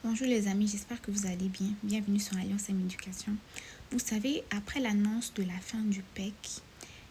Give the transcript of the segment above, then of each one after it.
Bonjour les amis, j'espère que vous allez bien. Bienvenue sur Alliance M Éducation. Vous savez, après l'annonce de la fin du PEC,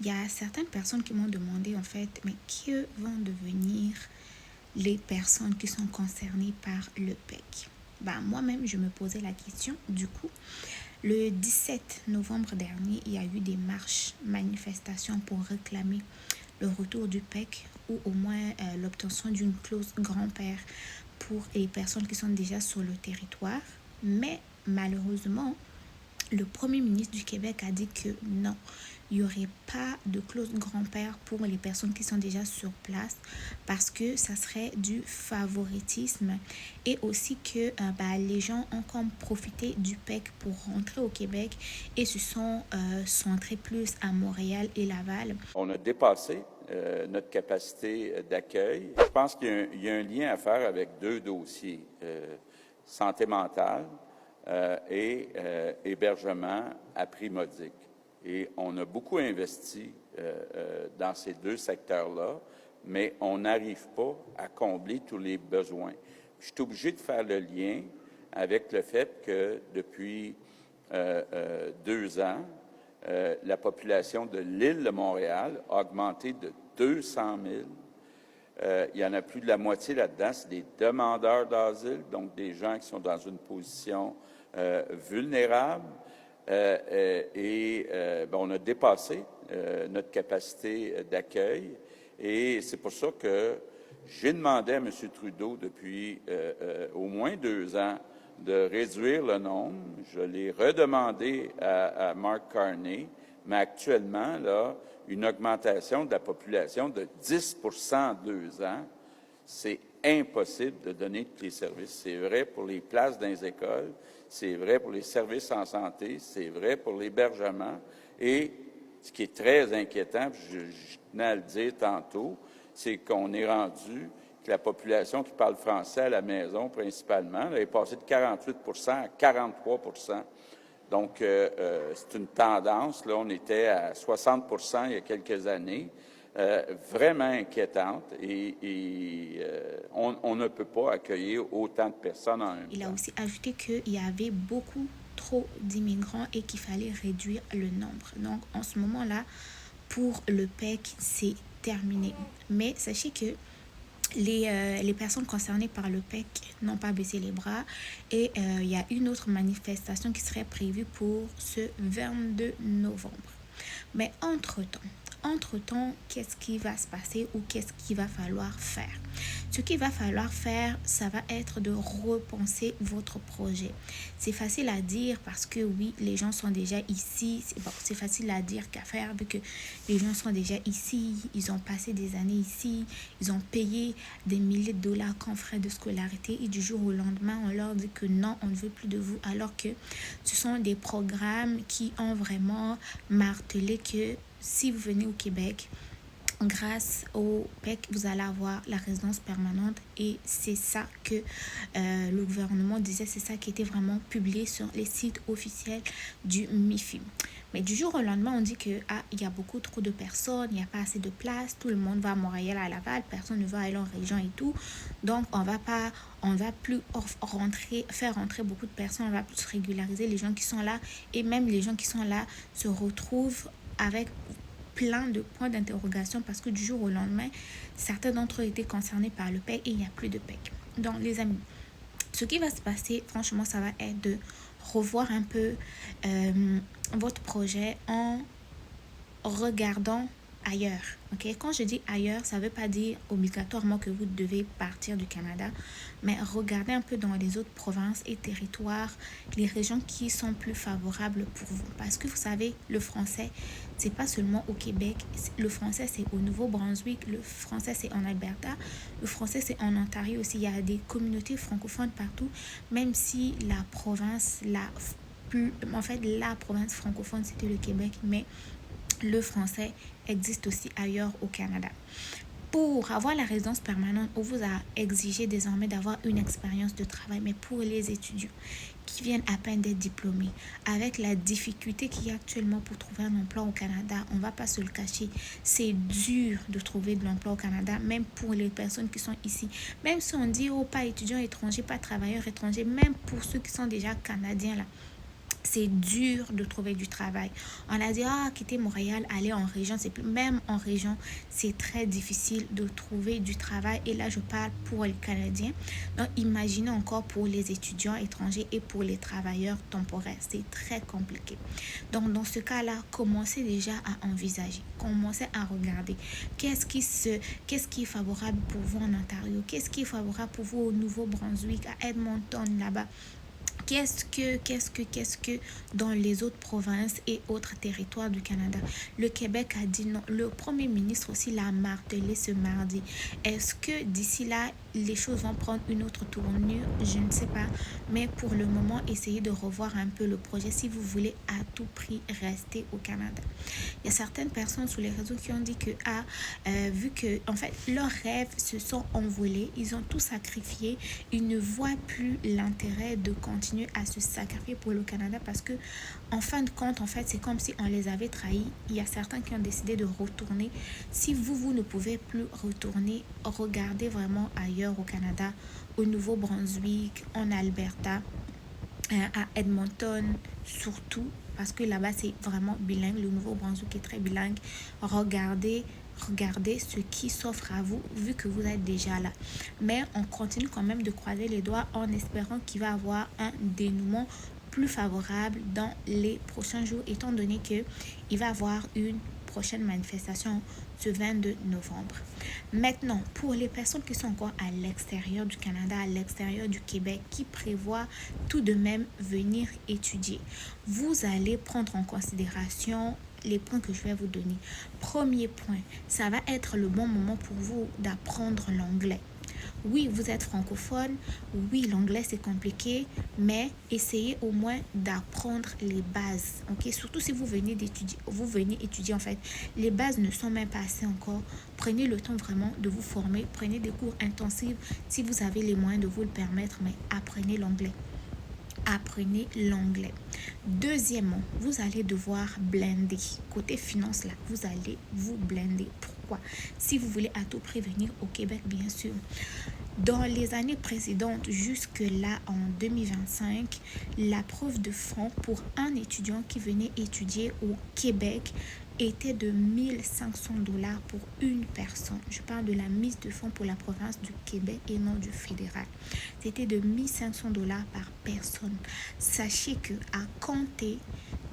il y a certaines personnes qui m'ont demandé en fait, mais que vont devenir les personnes qui sont concernées par le PEC? Moi-même, je me posais la question. Du coup, le 17 novembre dernier, il y a eu des marches, manifestations pour réclamer le retour du PEC ou au moins l'obtention d'une clause grand-père pour les personnes qui sont déjà sur le territoire. Mais malheureusement, le Premier ministre du Québec a dit que non, il n'y aurait pas de clause grand-père pour les personnes qui sont déjà sur place parce que ça serait du favoritisme et aussi que les gens ont comme profité du PEC pour rentrer au Québec et se sont centrés plus à Montréal et Laval. On a dépassé notre capacité d'accueil. Je pense qu'il y a un lien à faire avec deux dossiers, santé mentale et hébergement à prix modique. Et on a beaucoup investi dans ces deux secteurs-là, mais on n'arrive pas à combler tous les besoins. Je suis obligé de faire le lien avec le fait que depuis 2 ans, la population de l'île de Montréal a augmenté de 200 000. Il y en a plus de la moitié là-dedans, c'est des demandeurs d'asile, donc des gens qui sont dans une position vulnérable. On a dépassé notre capacité d'accueil et c'est pour ça que j'ai demandé à M. Trudeau depuis au moins 2 ans de réduire le nombre. Je l'ai redemandé à Mark Carney, mais actuellement, là, une augmentation de la population de 10 en 2 ans, c'est impossible de donner tous les services. C'est vrai pour les places dans les écoles, c'est vrai pour les services en santé, c'est vrai pour l'hébergement. Et ce qui est très inquiétant, je tenais à le dire tantôt, c'est qu'on est rendu que la population qui parle français à la maison, principalement, est passée de 48 à 43 Donc, c'est une tendance. Là, on était à 60 il y a quelques années, vraiment inquiétante. On ne peut pas accueillir autant de personnes en même temps. Il a aussi ajouté qu'il y avait beaucoup trop d'immigrants et qu'il fallait réduire le nombre. Donc, en ce moment-là, pour le PEC, c'est terminé. Mais sachez que les personnes concernées par le PEC n'ont pas baissé les bras et il y a une autre manifestation qui serait prévue pour ce 22 novembre. Mais entre-temps, qu'est-ce qui va se passer ou qu'est-ce qu'il va falloir faire? Ce qu'il va falloir faire, ça va être de repenser votre projet. C'est facile à dire parce que oui, les gens sont déjà ici. C'est facile à dire qu'à faire vu que les gens sont déjà ici. Ils ont passé des années ici. Ils ont payé des milliers de dollars comme frais de scolarité et du jour au lendemain, on leur dit que non, on ne veut plus de vous alors que ce sont des programmes qui ont vraiment martelé que si vous venez au Québec, grâce au PEC, vous allez avoir la résidence permanente et c'est ça que le gouvernement disait, c'est ça qui était vraiment publié sur les sites officiels du MIFI. Mais du jour au lendemain, on dit que il y a beaucoup trop de personnes, il n'y a pas assez de place, tout le monde va à Montréal, à Laval, personne ne va aller en région et tout. Donc on va plus faire rentrer beaucoup de personnes, on va plus régulariser les gens qui sont là et même les gens qui sont là se retrouvent avec plein de points d'interrogation parce que du jour au lendemain, certains d'entre eux étaient concernés par le PEC et il n'y a plus de PEC. Donc les amis, ce qui va se passer, franchement, ça va être de revoir un peu votre projet en regardant ailleurs. Okay? Quand je dis ailleurs, ça ne veut pas dire obligatoirement que vous devez partir du Canada, mais regardez un peu dans les autres provinces et territoires, les régions qui sont plus favorables pour vous. Parce que vous savez, le français, c'est pas seulement au Québec, le français c'est au Nouveau-Brunswick, le français c'est en Alberta, le français c'est en Ontario aussi. Il y a des communautés francophones partout, même si la province la province francophone c'était le Québec, mais le français existe aussi ailleurs au Canada. Pour avoir la résidence permanente, on vous a exigé désormais d'avoir une expérience de travail, mais pour les étudiants qui viennent à peine d'être diplômés, avec la difficulté qu'il y a actuellement pour trouver un emploi au Canada, on ne va pas se le cacher, c'est dur de trouver de l'emploi au Canada, même pour les personnes qui sont ici. Même si on dit, oh, pas étudiants étrangers, pas travailleurs étrangers, même pour ceux qui sont déjà Canadiens là, c'est dur de trouver du travail. On a dit, ah, quitter Montréal, aller en région, c'est plus, même en région, c'est très difficile de trouver du travail. Et là, je parle pour les Canadiens. Donc, imaginez encore pour les étudiants étrangers et pour les travailleurs temporaires. C'est très compliqué. Donc, dans ce cas-là, commencez déjà à envisager, commencez à regarder qu'est-ce qui est favorable pour vous en Ontario, qu'est-ce qui est favorable pour vous au Nouveau-Brunswick, à Edmonton, là-bas. Qu'est-ce que dans les autres provinces et autres territoires du Canada? Le Québec a dit non. Le premier ministre aussi l'a martelé ce mardi. Est-ce que d'ici là, les choses vont prendre une autre tournure? Je ne sais pas. Mais pour le moment, essayez de revoir un peu le projet si vous voulez à tout prix rester au Canada. Il y a certaines personnes sur les réseaux qui ont dit que, vu que, en fait, leurs rêves se sont envolés, ils ont tout sacrifié, ils ne voient plus l'intérêt de continuer à se sacrifier pour le Canada parce que, en fin de compte, en fait, c'est comme si on les avait trahis. Il y a certains qui ont décidé de retourner. Si vous ne pouvez plus retourner, regardez vraiment ailleurs au Canada, au Nouveau-Brunswick, en Alberta, à Edmonton, surtout, parce que là-bas, c'est vraiment bilingue. Le Nouveau-Brunswick est très bilingue. Regardez ce qui s'offre à vous, vu que vous êtes déjà là. Mais on continue quand même de croiser les doigts en espérant qu'il va y avoir un dénouement plus favorable dans les prochains jours, étant donné qu'il va y avoir une prochaine manifestation ce 22 novembre. Maintenant, pour les personnes qui sont encore à l'extérieur du Canada, à l'extérieur du Québec, qui prévoient tout de même venir étudier, vous allez prendre en considération les points que je vais vous donner. Premier point, ça va être le bon moment pour vous d'apprendre l'anglais. Oui, vous êtes francophone, oui, l'anglais c'est compliqué, mais essayez au moins d'apprendre les bases, ok? Surtout si vous venez étudier en fait, les bases ne sont même pas assez encore. Prenez le temps vraiment de vous former, prenez des cours intensifs si vous avez les moyens de vous le permettre, mais apprenez l'anglais. Apprenez l'anglais. Deuxièmement, vous allez devoir blender. Côté finance, là, vous allez vous blender. Pourquoi? Si vous voulez à tout prix venir au Québec, bien sûr. Dans les années précédentes, jusque-là, en 2025, la preuve de fonds pour un étudiant qui venait étudier au Québec était de 1500 dollars pour une personne. Je parle de la mise de fonds pour la province du Québec et non du fédéral. C'était de 1500 dollars par personne. Sachez que à compter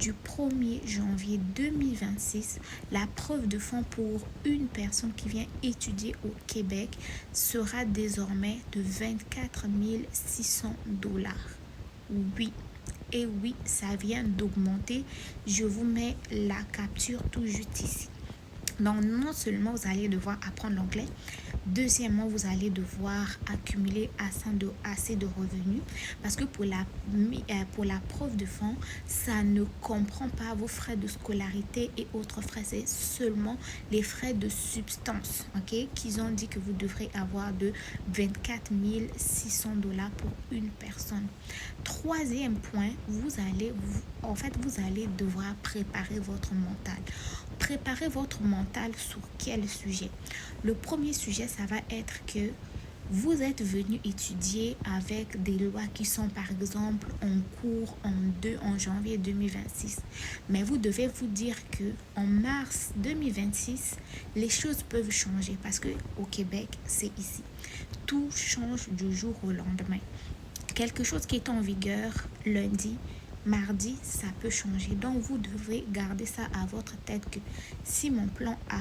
du 1er janvier 2026, la preuve de fonds pour une personne qui vient étudier au Québec sera désormais de 24 600 dollars. Oui. Et oui, ça vient d'augmenter. Je vous mets la capture tout juste ici. Donc, non seulement vous allez devoir apprendre l'anglais, deuxièmement, vous allez devoir accumuler assez de revenus parce que pour la preuve de fonds, ça ne comprend pas vos frais de scolarité et autres frais. C'est seulement les frais de substance, ok, qu'ils ont dit que vous devrez avoir de 24 600 dollars pour une personne. Troisième point, vous allez devoir préparer votre mental. Préparer votre mental sur quel sujet? Le premier sujet, ça va être que vous êtes venu étudier avec des lois qui sont par exemple en cours en janvier 2026. Mais vous devez vous dire que en mars 2026, les choses peuvent changer parce que au Québec, c'est ici. Tout change du jour au lendemain. Quelque chose qui est en vigueur lundi, mardi, ça peut changer. Donc, vous devrez garder ça à votre tête que si mon plan A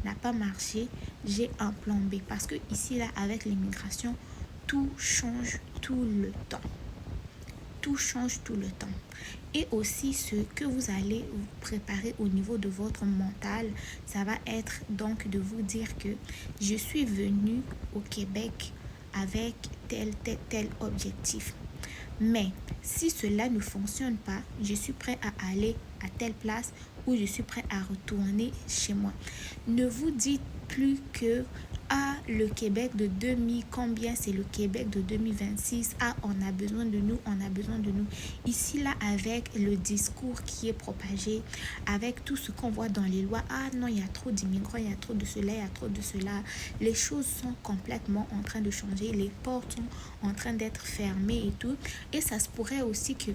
n'a pas marché, j'ai un plan B. Parce que ici, là, avec l'immigration, tout change tout le temps. Tout change tout le temps. Et aussi, ce que vous allez vous préparer au niveau de votre mental, ça va être donc de vous dire que je suis venu au Québec avec tel objectif. Mais si cela ne fonctionne pas, je suis prêt à aller à telle place ou je suis prêt à retourner chez moi. Ne vous dites plus que le Québec de 2000, combien c'est le Québec de 2026, on a besoin de nous, on a besoin de nous. Ici, là, avec le discours qui est propagé, avec tout ce qu'on voit dans les lois, non, il y a trop d'immigrants, il y a trop de cela, il y a trop de cela. Les choses sont complètement en train de changer, les portes sont en train d'être fermées et tout. Et ça se pourrait aussi que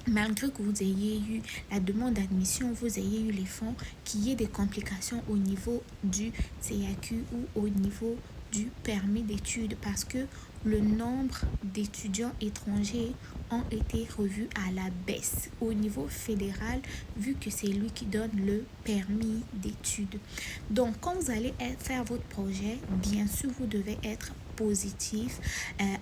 malgré que vous ayez eu la demande d'admission, vous ayez eu les fonds, qu'il y ait des complications au niveau du CAQ ou au niveau du permis d'études parce que le nombre d'étudiants étrangers ont été revus à la baisse au niveau fédéral vu que c'est lui qui donne le permis d'études. Donc quand vous allez faire votre projet, bien sûr vous devez être positif,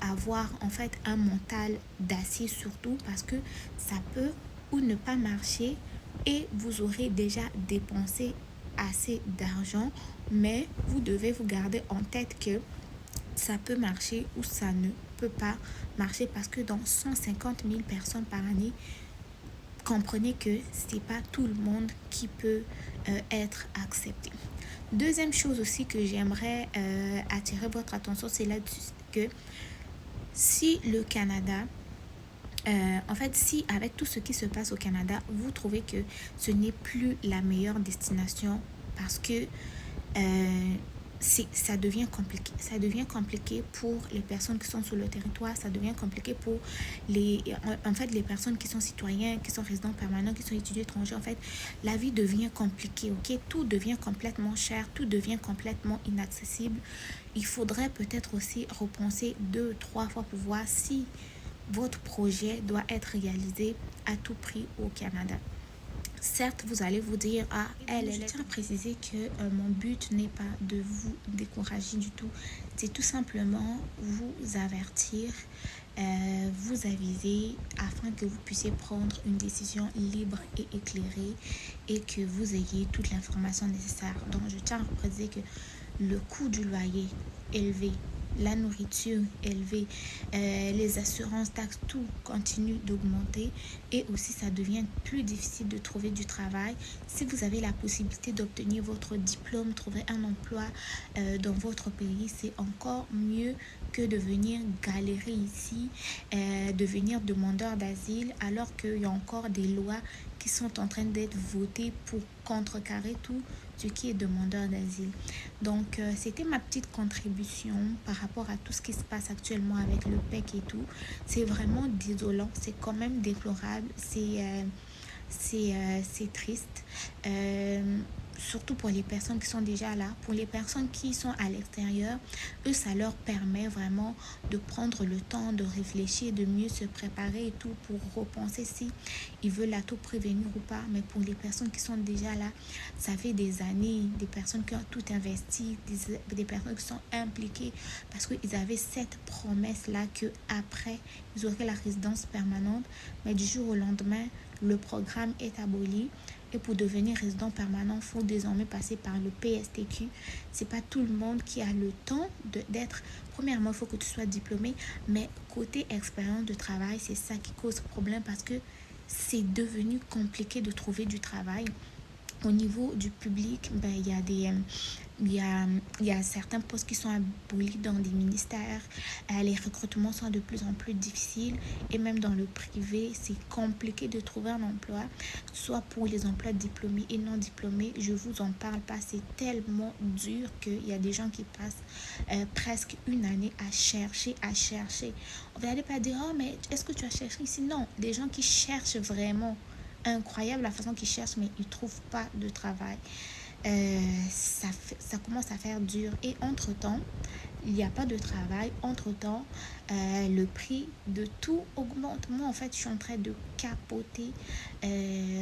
avoir en fait un mental d'acier surtout parce que ça peut ou ne pas marcher et vous aurez déjà dépensé assez d'argent, mais vous devez vous garder en tête que ça peut marcher ou ça ne peut pas marcher parce que dans 150 000 personnes par année, comprenez que ce n'est pas tout le monde qui peut être accepté. Deuxième chose aussi que j'aimerais attirer votre attention, c'est là-dessus que si le Canada, en fait, si avec tout ce qui se passe au Canada, vous trouvez que ce n'est plus la meilleure destination parce que ça devient compliqué. Ça devient compliqué pour les personnes qui sont sur le territoire, ça devient compliqué pour les personnes qui sont citoyens, qui sont résidents permanents, qui sont étudiants étrangers. En fait, la vie devient compliquée, ok? Tout devient complètement cher, tout devient complètement inaccessible. Il faudrait peut-être aussi repenser 2-3 fois pour voir si votre projet doit être réalisé à tout prix au Canada. Certes, vous allez vous dire, je tiens à préciser que mon but n'est pas de vous décourager du tout. C'est tout simplement vous avertir, vous aviser afin que vous puissiez prendre une décision libre et éclairée et que vous ayez toute l'information nécessaire. Donc, je tiens à préciser que le coût du loyer élevé, la nourriture élevée, les assurances, taxes, tout continue d'augmenter et aussi ça devient plus difficile de trouver du travail. Si vous avez la possibilité d'obtenir votre diplôme, trouver un emploi dans votre pays, c'est encore mieux que de venir galérer ici, devenir demandeur d'asile alors qu'il y a encore des lois qui sont en train d'être votées pour contrecarrer tout ce qui est demandeur d'asile. Donc, c'était ma petite contribution par rapport à tout ce qui se passe actuellement avec le PEC et tout. C'est vraiment désolant, c'est quand même déplorable, c'est triste. Surtout pour les personnes qui sont déjà là. Pour les personnes qui sont à l'extérieur, eux, ça leur permet vraiment de prendre le temps de réfléchir, de mieux se préparer et tout pour repenser si ils veulent à tout prévenir ou pas. Mais pour les personnes qui sont déjà là, ça fait des années, des personnes qui ont tout investi, des personnes qui sont impliquées parce qu'ils avaient cette promesse-là qu'après, ils auraient la résidence permanente. Mais du jour au lendemain, le programme est aboli. Et pour devenir résident permanent, il faut désormais passer par le PSTQ. C'est pas tout le monde qui a le temps d'être. Premièrement, il faut que tu sois diplômé, mais côté expérience de travail, c'est ça qui cause problème parce que c'est devenu compliqué de trouver du travail. Au niveau du public, il y a certains postes qui sont abolis dans des ministères. Les recrutements sont de plus en plus difficiles. Et même dans le privé, c'est compliqué de trouver un emploi, soit pour les emplois diplômés et non diplômés. Je vous en parle pas, c'est tellement dur qu'il y a des gens qui passent presque une année à chercher. Vous n'allez pas dire, oh, mais est-ce que tu as cherché ici? Non, des gens qui cherchent vraiment. Incroyable la façon qu'ils cherchent, mais ils ne trouvent pas de travail. Ça commence à faire dur. Et entre-temps, il n'y a pas de travail. Entre-temps, le prix de tout augmente. Moi, en fait, je suis en train de capoter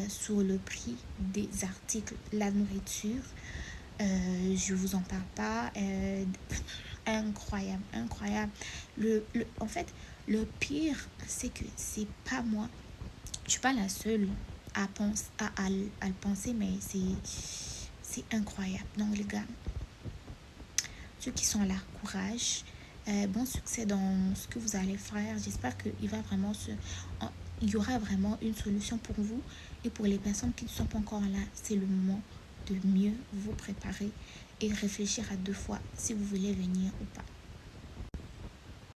sur le prix des articles. La nourriture, je vous en parle pas. Incroyable. En fait, le pire, c'est que c'est pas moi. Je suis pas la seule à le penser, mais c'est incroyable. Donc, les gars, ceux qui sont là, courage. Bon succès dans ce que vous allez faire. J'espère qu'il y aura vraiment une solution pour vous. Et pour les personnes qui ne sont pas encore là, c'est le moment de mieux vous préparer et réfléchir à 2 fois si vous voulez venir ou pas.